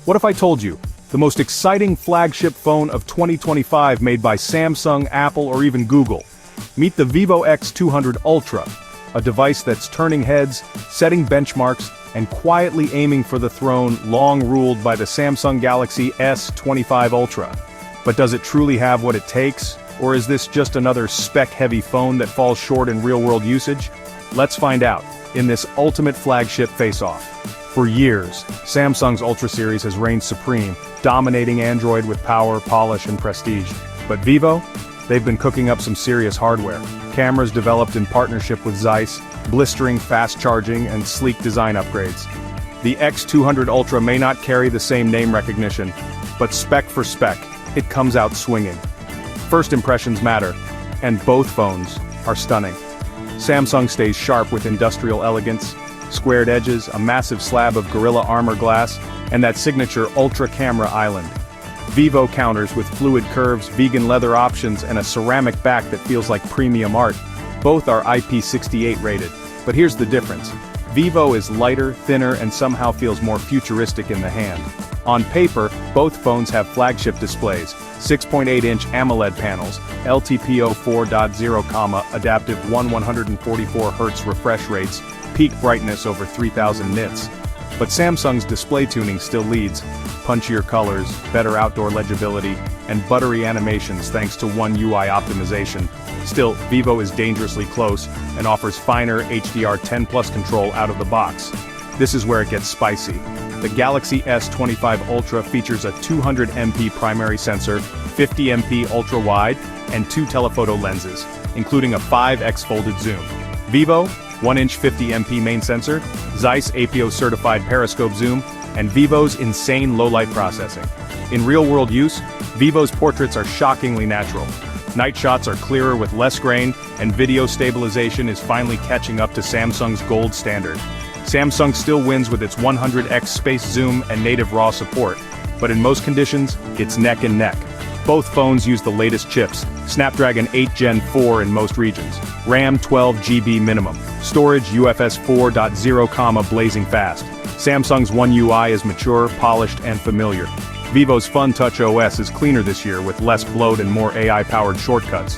What if I told you, the most exciting flagship phone of 2025 made by Samsung, Apple, or even Google? Meet the Vivo X200 Ultra, a device that's turning heads, setting benchmarks, and quietly aiming for the throne long ruled by the Samsung Galaxy S25 Ultra. But does it truly have what it takes? Or is this just another spec-heavy phone that falls short in real-world usage? Let's find out in this ultimate flagship face-off. For years, Samsung's Ultra series has reigned supreme, dominating Android with power, polish, and prestige. But Vivo? They've been cooking up some serious hardware. Cameras developed in partnership with Zeiss, blistering fast charging, and sleek design upgrades. The X200 Ultra may not carry the same name recognition, but spec for spec, it comes out swinging. First impressions matter, and both phones are stunning. Samsung stays sharp with industrial elegance, squared edges, a massive slab of Gorilla Armor glass, and that signature Ultra camera island. Vivo counters with fluid curves, vegan leather options, and a ceramic back that feels like premium art. Both are IP68 rated. But here's the difference. Vivo is lighter, thinner, and somehow feels more futuristic in the hand. On paper, both phones have flagship displays, 6.8-inch AMOLED panels, LTPO 4.0, adaptive 144Hz refresh rates, peak brightness over 3000 nits. But Samsung's display tuning still leads, punchier colors, better outdoor legibility, and buttery animations thanks to One UI optimization. Still, Vivo is dangerously close and offers finer HDR10 Plus control out of the box. This is where it gets spicy. The Galaxy S25 Ultra features a 200MP primary sensor, 50MP ultra-wide, and 2 telephoto lenses, including a 5x folded zoom. Vivo, 1-inch 50MP main sensor, Zeiss APO-certified periscope zoom, and Vivo's insane low-light processing. In real-world use, Vivo's portraits are shockingly natural. Night shots are clearer with less grain, and video stabilization is finally catching up to Samsung's gold standard. Samsung still wins with its 100x space zoom and native RAW support, but in most conditions, it's neck and neck. Both phones use the latest chips, Snapdragon 8 Gen 4 in most regions, RAM 12GB minimum, storage UFS 4.0, blazing fast. Samsung's One UI is mature, polished, and familiar. Vivo's Fun Touch OS is cleaner this year with less bloat and more AI-powered shortcuts.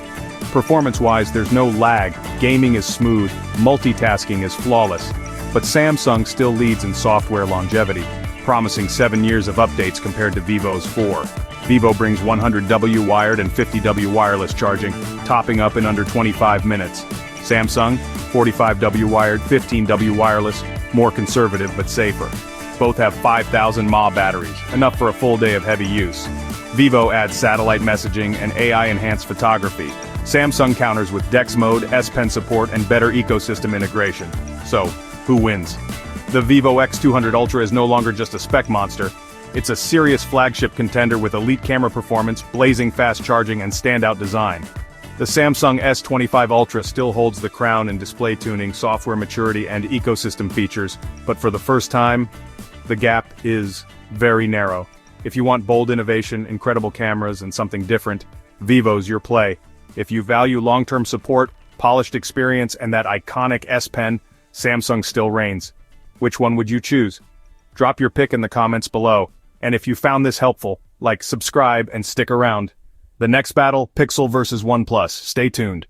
Performance-wise, there's no lag, gaming is smooth, multitasking is flawless. But Samsung still leads in software longevity, promising 7 years of updates compared to Vivo's 4. Vivo brings 100W wired and 50W wireless charging, topping up in under 25 minutes. Samsung, 45W wired, 15W wireless, more conservative but safer. Both have 5,000 mAh batteries, enough for a full day of heavy use. Vivo adds satellite messaging and AI-enhanced photography. Samsung counters with DeX mode, S Pen support, and better ecosystem integration. So, who wins? The Vivo X200 Ultra is no longer just a spec monster. It's a serious flagship contender with elite camera performance, blazing fast charging, and standout design. The Samsung S25 Ultra still holds the crown in display tuning, software maturity, and ecosystem features, but for the first time, the gap is very narrow. If you want bold innovation, incredible cameras, and something different, Vivo's your play. If you value long-term support, polished experience, and that iconic S Pen, Samsung still reigns. Which one would you choose? Drop your pick in the comments below, and if you found this helpful, like, subscribe, and stick around. The next battle, Pixel versus OnePlus. Stay tuned.